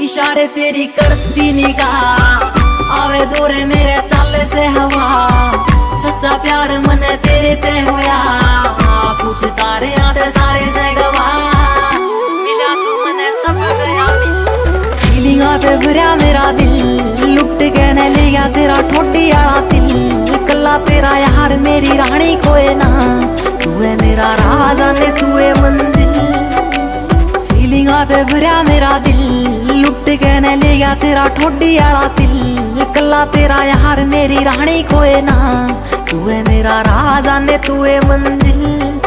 इशारे तेरी करती निगाह आवे दूरे मेरे चाले से हवा। सच्चा प्यार मने तेरे ते होया पूछ तारे आते सारे से गवा। मिला तू मने सब गया फीलिंग आते भरया मेरा दिल लुट के न ले गया तेरा ठोडी आला दिल। कल्ला तेरा यार मेरी रानी कोई ना तू है मेरा राजा ने तू है मंदिर। फीलिंग आते भरया मेरा दिल लुट के न ले गया तेरा ठोडी आला दिल। कल्ला तेरा यार मेरी रानी कोई ना तू है मेरा राजा ने तू है मंदिर।